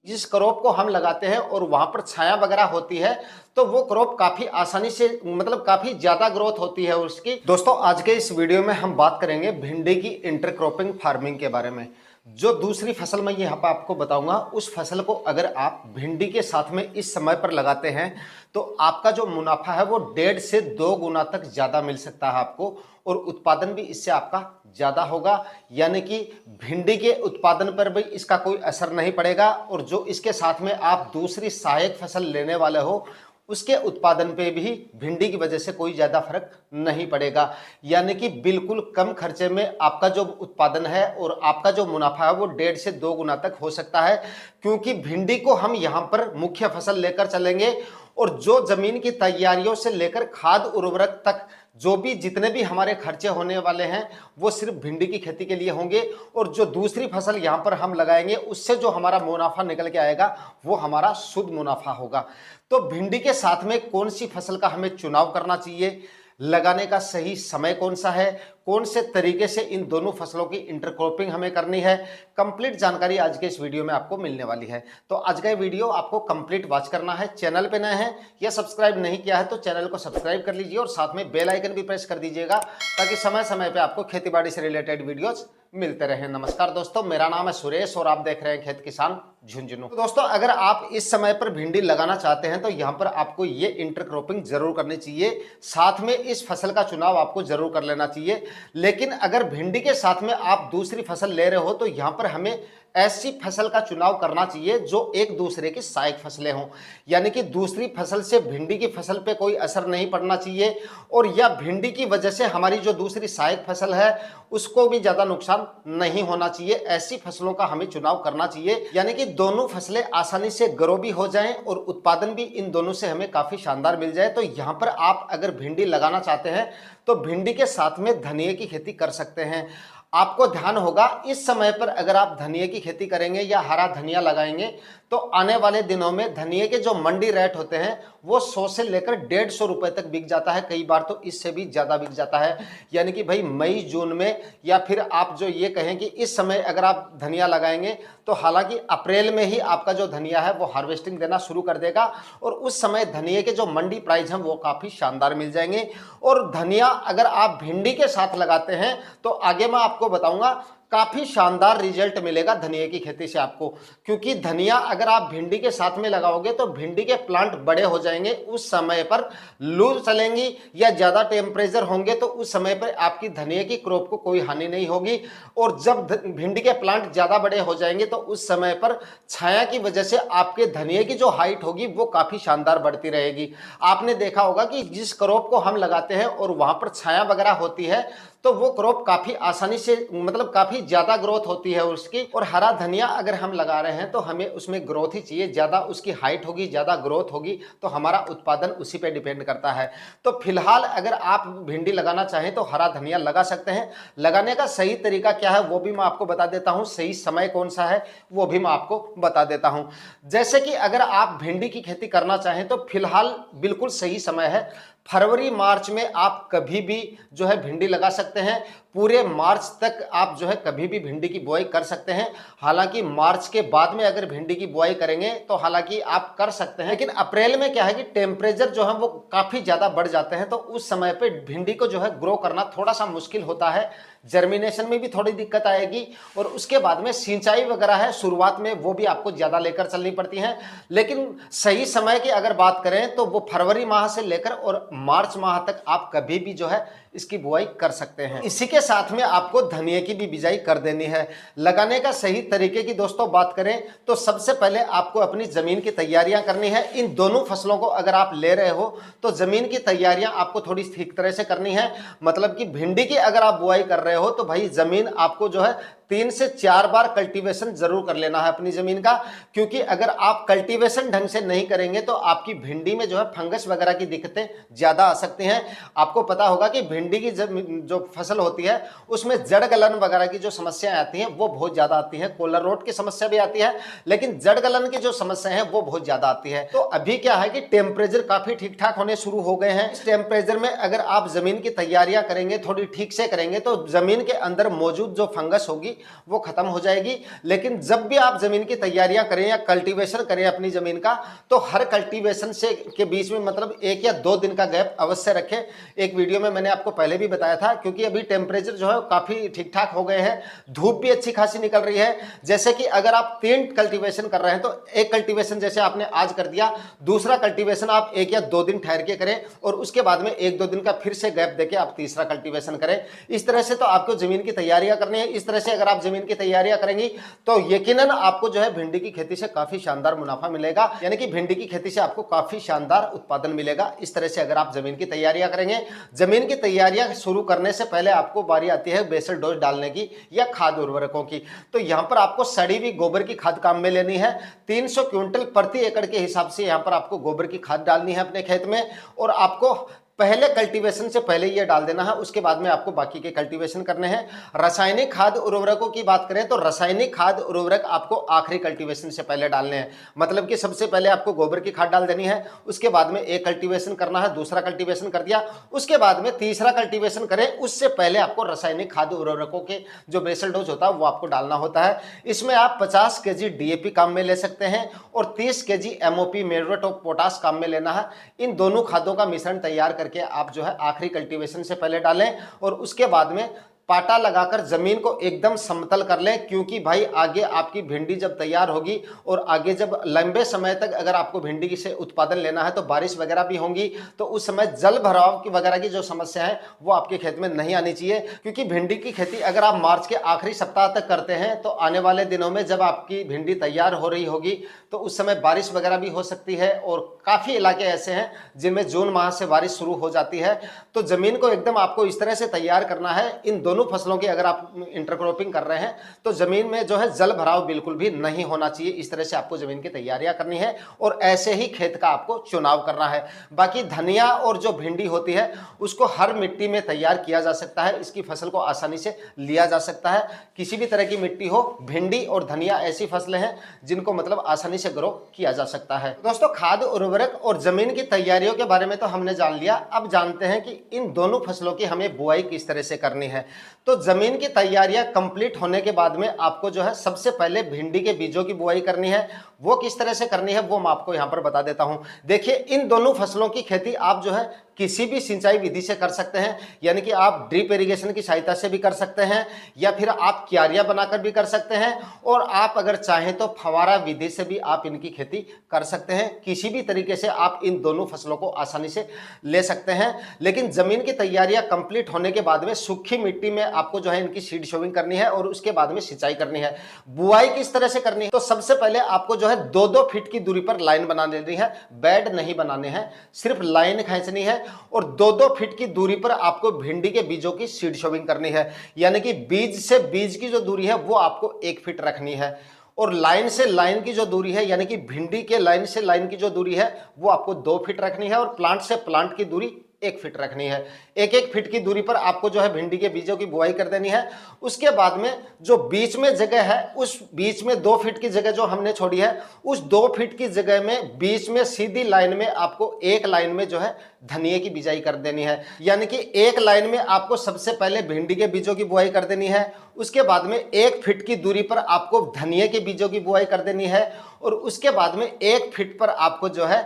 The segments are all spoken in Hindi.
जिस क्रॉप को हम लगाते हैं और वहां पर छाया वगैरह होती है तो वो क्रॉप काफी आसानी से काफी ज्यादा ग्रोथ होती है उसकी। दोस्तों आज के इस वीडियो में हम बात करेंगे भिंडी की इंटरक्रॉपिंग फार्मिंग के बारे में। जो दूसरी फसल मैं यहाँ पर आपको बताऊंगा उस फसल को अगर आप भिंडी के साथ में इस समय पर लगाते हैं तो आपका जो मुनाफा है वो 1.5 से 2 गुना तक ज्यादा मिल सकता है आपको, और उत्पादन भी इससे आपका ज्यादा होगा। यानी कि भिंडी के उत्पादन पर भी इसका कोई असर नहीं पड़ेगा, और जो इसके साथ में आप दूसरी सहायक फसल लेने वाले हो उसके उत्पादन पे भी भिंडी की वजह से कोई ज्यादा फर्क नहीं पड़ेगा। यानी कि बिल्कुल कम खर्चे में आपका जो उत्पादन है और आपका जो मुनाफा है वो 1.5 से 2 गुना तक हो सकता है, क्योंकि भिंडी को हम यहाँ पर मुख्य फसल लेकर चलेंगे और जो जमीन की तैयारियों से लेकर खाद उर्वरक तक जो भी जितने भी हमारे खर्चे होने वाले हैं वो सिर्फ भिंडी की खेती के लिए होंगे, और जो दूसरी फसल यहाँ पर हम लगाएंगे उससे जो हमारा मुनाफा निकल के आएगा वो हमारा शुद्ध मुनाफा होगा। तो भिंडी के साथ में कौन सी फसल का हमें चुनाव करना चाहिए, लगाने का सही समय कौन सा है, कौन से तरीके से इन दोनों फसलों की इंटरक्रॉपिंग हमें करनी है, कंप्लीट जानकारी आज के इस वीडियो में आपको मिलने वाली है। तो आज का ये वीडियो आपको कंप्लीट वॉच करना है। चैनल पे नए हैं या सब्सक्राइब नहीं किया है तो चैनल को सब्सक्राइब कर लीजिए और साथ में बेल आइकन भी प्रेस कर दीजिएगा ताकि समय समय पे आपको खेतीबाड़ी से रिलेटेड वीडियोज मिलते रहे। नमस्कार दोस्तों, मेरा नाम है सुरेश और आप देख रहे हैं खेत किसान झुंझुनू। तो दोस्तों अगर आप इस समय पर भिंडी लगाना चाहते हैं तो यहाँ पर आपको ये इंटरक्रॉपिंग जरूर करनी चाहिए, साथ में इस फसल का चुनाव आपको जरूर कर लेना चाहिए। लेकिन अगर भिंडी के साथ में आप दूसरी फसल ले रहे हो तो यहाँ पर हमें ऐसी फसल का चुनाव करना चाहिए जो एक दूसरे की सहायक फसलें हों। यानी कि दूसरी फसल से भिंडी की फसल पे कोई असर नहीं पड़ना चाहिए, और या भिंडी की वजह से हमारी जो दूसरी सहायक फसल है उसको भी ज्यादा नुकसान नहीं होना चाहिए। ऐसी फसलों का हमें चुनाव करना चाहिए, यानी कि दोनों फसलें आसानी से ग्रो भी हो जाएं और उत्पादन भी इन दोनों से हमें काफी शानदार मिल जाए। तो यहाँ पर आप अगर भिंडी लगाना चाहते हैं तो भिंडी के साथ में धनिये की खेती कर सकते हैं। आपको ध्यान होगा इस समय पर अगर आप धनिये की खेती करेंगे या हरा धनिया लगाएंगे तो आने वाले दिनों में धनिये के जो मंडी रेट होते हैं वो 100 से लेकर 150 रुपए तक बिक जाता है, कई बार तो इससे भी ज्यादा बिक जाता है। यानी कि भाई मई जून में या फिर आप जो ये कहें कि इस समय अगर आप धनिया लगाएंगे तो हालांकि अप्रैल में ही आपका जो धनिया है वो हार्वेस्टिंग देना शुरू कर देगा, और उस समय धनिये के जो मंडी प्राइस हैं वो काफी शानदार मिल जाएंगे। और धनिया अगर आप भिंडी के साथ लगाते हैं तो आगे मैं आपको बताऊंगा काफी शानदार रिजल्ट मिलेगा धनिये की खेती से आपको, क्योंकि धनिया अगर आप भिंडी के साथ में लगाओगे तो भिंडी के प्लांट बड़े हो जाएंगे, उस समय पर लू चलेंगी या ज्यादा टेम्परेचर होंगे तो उस समय पर आपकी धनिये की क्रॉप को कोई हानि नहीं होगी। और जब भिंडी के प्लांट ज्यादा बड़े हो जाएंगे तो उस समय पर छाया की वजह से आपके धनिये की जो हाइट होगी वो काफी शानदार बढ़ती रहेगी। आपने देखा होगा कि जिस क्रॉप को हम लगाते हैं और वहां पर छाया वगैरह होती है तो वो क्रॉप काफी आसानी से काफी ज्यादा ग्रोथ होती है उसकी। और हरा धनिया अगर हम लगा रहे हैं तो हमें उसमें ग्रोथ ही चाहिए, ज्यादा उसकी हाइट होगी, ज्यादा ग्रोथ होगी तो हमारा उत्पादन उसी पे डिपेंड करता है। तो फिलहाल अगर आप भिंडी लगाना चाहें तो हरा धनिया लगा सकते हैं। लगाने का सही तरीका क्या है वो भी मैं आपको बता देता हूं, सही समय कौन सा है वो भी मैं आपको बता देता हूं। जैसे कि अगर आप भिंडी की खेती करना चाहें तो फिलहाल बिल्कुल सही समय है, फरवरी मार्च में आप कभी भी जो है भिंडी लगा सकते हैं। पूरे मार्च तक आप जो है कभी भी भिंडी की बुआई कर सकते हैं। हालांकि मार्च के बाद में अगर भिंडी की बुआई करेंगे तो हालांकि आप कर सकते हैं, लेकिन अप्रैल में क्या है कि टेम्परेचर जो है वो काफी ज्यादा बढ़ जाते हैं, तो उस समय पे भिंडी को जो है ग्रो करना थोड़ा सा मुश्किल होता है, जर्मिनेशन में भी थोड़ी दिक्कत आएगी, और उसके बाद में सिंचाई वगैरह है शुरुआत में वो भी आपको ज्यादा लेकर चलनी पड़ती है। लेकिन सही समय की अगर बात करें तो वो फरवरी माह से लेकर और मार्च माह तक आप कभी भी जो है इसकी बुआई कर सकते हैं। इसी के साथ में आपको धनिये की भी बिजाई कर देनी है। लगाने का सही तरीके की दोस्तों बात करें तो सबसे पहले आपको अपनी जमीन की तैयारियां करनी है। इन दोनों फसलों को अगर आप ले रहे हो तो जमीन की तैयारियां आपको थोड़ी ठीक तरह से करनी है। मतलब कि भिंडी की अगर आप बुआई कर रहे हो तो भाई जमीन आपको जो है 3 से 4 बार कल्टीवेशन जरूर कर लेना है अपनी जमीन का, क्योंकि अगर आप कल्टीवेशन ढंग से नहीं करेंगे तो आपकी भिंडी में जो है फंगस वगैरह की दिक्कतें ज्यादा आ सकती हैं। आपको पता होगा कि भिंडी की जो फसल होती है उसमें जड़ गलन वगैरह की जो समस्याएं आती हैं वो बहुत ज्यादा आती है। कोलर रोड की समस्या भी आती है, लेकिन जड़ गलन की जो समस्या है वो बहुत ज्यादा आती है। तो अभी क्या है कि टेम्परेचर काफी ठीक ठाक होने शुरू हो गए हैं। इस टेम्परेचर में अगर आप जमीन की तैयारियां करेंगे, थोड़ी ठीक से करेंगे, तो जमीन के अंदर मौजूद जो फंगस होगी वो खत्म हो जाएगी। लेकिन जब भी आप जमीन की तैयारियां करें या कल्टीवेशन करें अपनी जमीन का, तो हर कल्टीवेशन से के बीच में मतलब 1 या 2 दिन का गैप अवश्य रखें। एक वीडियो में मैंने आपको पहले भी बताया था, क्योंकि अभी टेम्परेचर जो है काफी ठीक ठाक हो गए हैं, धूप भी अच्छी खासी निकल रही है। जैसे कि अगर आप 3 कल्टीवेशन कर रहे हैं तो एक कल्टीवेशन जैसे आपने आज कर दिया, दूसरा कल्टीवेशन आप 1 या 2 दिन ठहर के करें और उसके बाद में 1-2 दिन का फिर से गैप देके आप तीसरा कल्टीवेशन करें। इस तरह से तो आपको जमीन की तैयारियां करनी है। इस तरह से अगर आप जमीन की तैयारियां करेंगी तो यकीनन आपको जो है भिंडी की खेती से काफी शानदार मुनाफा मिलेगा, यानी कि भिंडी की खेती से आपको काफी शानदार उत्पादन मिलेगा। इस तरह से अगर आप जमीन की तैयारियां करेंगे, जमीन की तैयारियां शुरू करने से पहले आपको बारी आती है बेसल डोज डालने की या खाद उर्वरकों की। तो यहां पर आपको सड़ी हुई गोबर की खाद काम में लेनी है। 300 क्विंटल प्रति एकड़ के हिसाब से यहां पर आपको गोबर की खाद डालनी है अपने खेत में, और आपको पहले कल्टीवेशन से पहले ये डाल देना है, उसके बाद में आपको बाकी के कल्टीवेशन करने हैं। रासायनिक खाद उर्वरकों की बात करें तो रासायनिक खाद उर्वरक आपको आखिरी कल्टीवेशन से पहले डालने हैं। मतलब कि सबसे पहले आपको गोबर की खाद डाल देनी है, उसके बाद में एक कल्टीवेशन करना है, दूसरा कल्टीवेशन कर दिया, उसके बाद में तीसरा कल्टीवेशन करें, उससे पहले आपको रासायनिक खाद उर्वरकों के जो बेसल डोज होता है वो आपको डालना होता है। इसमें आप 50 kg DAP काम में ले सकते हैं और 30 kg MOP muriate of potash काम में लेना है। इन दोनों खादों का मिश्रण तैयार करके आप जो है आखिरी कल्टीवेशन से पहले डालें और उसके बाद में पाटा लगाकर जमीन को एकदम समतल कर लें, क्योंकि भाई आगे आपकी भिंडी जब तैयार होगी और आगे जब लंबे समय तक अगर आपको भिंडी से उत्पादन लेना है तो बारिश वगैरह भी होंगी, तो उस समय जल भराव की वगैरह की जो समस्या है वो आपके खेत में नहीं आनी चाहिए। क्योंकि भिंडी की खेती अगर आप मार्च के आखिरी सप्ताह तक करते हैं तो आने वाले दिनों में जब आपकी भिंडी तैयार हो रही होगी तो उस समय बारिश वगैरह भी हो सकती है, और काफ़ी इलाके ऐसे हैं जिनमें जून माह से बारिश शुरू हो जाती है। तो ज़मीन को एकदम आपको इस तरह से तैयार करना है। इन दोनों फसलों की अगर आप इंटरक्रॉपिंग कर रहे हैं तो ज़मीन में जो है जल भराव बिल्कुल भी नहीं होना चाहिए। इस तरह से आपको ज़मीन की तैयारियां करनी है और ऐसे ही खेत का आपको चुनाव करना है। बाकी धनिया और जो भिंडी होती है उसको हर मिट्टी में तैयार किया जा सकता है, इसकी फसल को आसानी से लिया जा सकता है। किसी भी तरह की मिट्टी हो, भिंडी और धनिया ऐसी फसलें हैं जिनको मतलब आसानी से ग्रो किया जा सकता है। दोस्तों, खाद उर्वरक और जमीन की तैयारियों के बारे में तो हमने जान लिया। अब जानते हैं कि इन दोनों फसलों की हमें बुआई किस तरह से करनी है। तो जमीन की तैयारियां कंप्लीट होने के बाद में आपको जो है सबसे पहले भिंडी के बीजों की बुआई करनी है। वो किस तरह से करनी है वो मैं आपको यहां पर बता देता हूं। देखिए, इन दोनों फसलों की खेती आप जो है किसी भी सिंचाई विधि से कर सकते हैं, यानी कि आप ड्रिप इरिगेशन की सहायता से भी कर सकते हैं या फिर आप क्यारियां बनाकर भी कर सकते हैं, और आप अगर चाहें तो फवारा विधि से भी आप इनकी खेती कर सकते हैं। किसी भी तरीके से आप इन दोनों फसलों को आसानी से ले सकते हैं। लेकिन जमीन की तैयारियां कंप्लीट होने के बाद में सूखी मिट्टी में आपको जो है इनकी सीड शोविंग करनी है और उसके बाद में सिंचाई करनी है। बुआई किस तरह से करनी है, तो सबसे पहले आपको जो है 2-2 फीट की दूरी पर लाइन बना देनी है। बेड नहीं बनाने हैं, सिर्फ लाइन खींचनी है और 2-2 फीट की दूरी पर आपको भिंडी के बीजों की सीड शोविंग करनी है। यानी कि बीज से बीज की जो दूरी है वो आपको 1 फीट रखनी है, और लाइन से लाइन की जो दूरी है, यानी कि भिंडी के लाइन से लाइन की जो दूरी है वो आपको 2 फीट रखनी है, और प्लांट से प्लांट की दूरी 1 फीट रखनी है। 1-1 फीट की दूरी पर आपको जो है भिंडी के बीजों की बुआई कर देनी है। उसके बाद में जो बीच में जगह है, उस बीच में 2 फीट की जगह जो हमने छोड़ी है, उस 2 फीट की जगह में बीच में सीधी लाइन में आपको एक लाइन में जो है धनिये की बिजाई कर देनी है। यानी कि एक लाइन में आपको सबसे पहले भिंडी के बीजों की बुआई कर देनी है, उसके बाद में 1 फीट की दूरी पर आपको धनिये के बीजों की बुआई कर देनी है, और उसके बाद में 1 फीट पर आपको जो है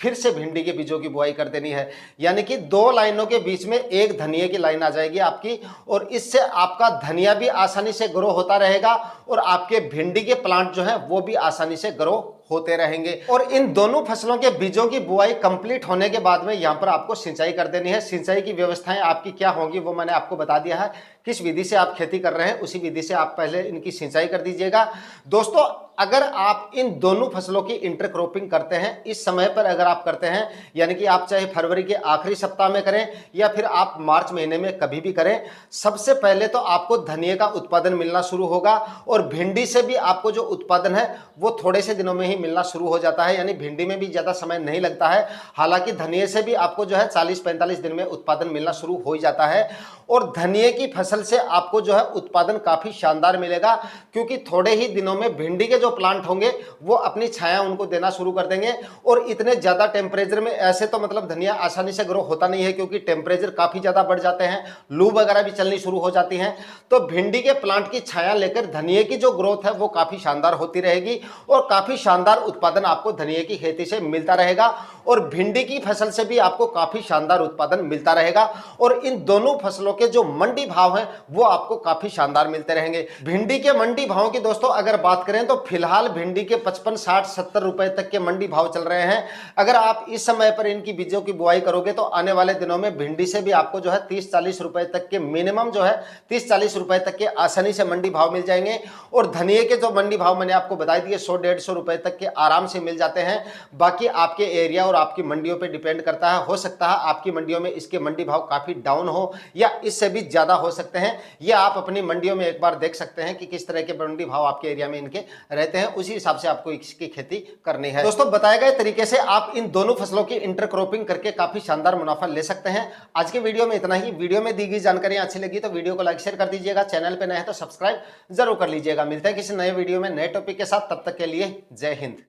फिर से भिंडी के बीजों की बुआई कर देनी है। यानी कि 2 लाइनों के बीच में एक धनिये की लाइन आ जाएगी आपकी, और इससे आपका धनिया भी आसानी से ग्रो होता रहेगा और आपके भिंडी के प्लांट जो है वो भी आसानी से ग्रो होते रहेंगे। और इन दोनों फसलों के बीजों की बुआई कंप्लीट होने के बाद में यहाँ पर आपको सिंचाई कर देनी है। सिंचाई की व्यवस्थाएं आपकी क्या होंगी वो मैंने आपको बता दिया है। किस विधि से आप खेती कर रहे हैं उसी विधि से आप पहले इनकी सिंचाई कर दीजिएगा। दोस्तों, अगर आप इन दोनों फसलों की इंटरक्रॉपिंग करते हैं इस समय पर, अगर आप करते हैं, यानी कि आप चाहे फरवरी के आखिरी सप्ताह में करें या फिर आप मार्च महीने में कभी भी करें, सबसे पहले तो आपको धनिये का उत्पादन मिलना शुरू होगा, और भिंडी से भी आपको जो उत्पादन है वो थोड़े से दिनों में ही मिलना शुरू हो जाता है। यानी भिंडी में भी ज़्यादा समय नहीं लगता है। हालांकि धनिये से भी आपको जो है 40-45 दिन में उत्पादन मिलना शुरू हो जाता है। और धनिये की फसल से आपको जो है उत्पादन काफी शानदार मिलेगा, क्योंकि थोड़े ही दिनों में भिंडी के जो प्लांट होंगे वो अपनी छाया उनको देना शुरू कर देंगे। और इतने ज्यादा टेम्परेचर में ऐसे तो मतलब धनिया आसानी से ग्रो होता नहीं है, क्योंकि टेम्परेचर काफी ज्यादा बढ़ जाते हैं, लू वगैरह भी चलनी शुरू हो जाती है। तो भिंडी के प्लांट की छाया लेकर धनिये की जो ग्रोथ है वो काफी शानदार होती रहेगी और काफी शानदार उत्पादन आपको धनिये की खेती से मिलता रहेगा और भिंडी की फसल से भी आपको काफी शानदार उत्पादन मिलता रहेगा। और इन दोनों फसलों के जो मंडी भाव हैं वो आपको काफी शानदार मिलते रहेंगे। भिंडी के मंडी भाव की दोस्तों अगर बात करें तो फिलहाल भिंडी के 55, 60, 70 रुपए तक के मंडी भाव चल रहे हैं। अगर आप इस समय पर इनकी बीजों की बुआई करोगे तो आने वाले दिनों में भिंडी से भी आपको जो है 30-40 रुपए तक के मिनिमम जो है 30-40 रुपए तक के आसानी से मंडी भाव मिल जाएंगे। और धनिये के जो मंडी भाव मैंने आपको बता दिए 100-150 रुपए तक के आराम से मिल जाते हैं। बाकी आपके एरिया और आपकी मंडियों पे डिपेंड करता है, हो सकता है आपकी मंडियों में इसके मंडी भाव काफी डाउन हो या इससे भी ज्यादा हो सकते हैं। ये आप अपनी मंडियों में एक बार देख सकते हैं कि किस तरह के मंडी भाव आपके एरिया में इनके रहते हैं, उसी हिसाब से आपको इसकी खेती करनी है। दोस्तों बताए गए तरीके से आप इन दोनों फसलों की इंटरक्रॉपिंग करके काफी शानदार मुनाफा ले सकते हैं। आज के वीडियो में इतना ही। वीडियो में दी गई जानकारी अच्छी लगी तो वीडियो को लाइक शेयर कर दीजिएगा, चैनल पे नए हैं तो सब्सक्राइब जरूर कर लीजिएगा। मिलते हैं किसी नए वीडियो में नए टॉपिक के साथ, तब तक के लिए जय हिंद।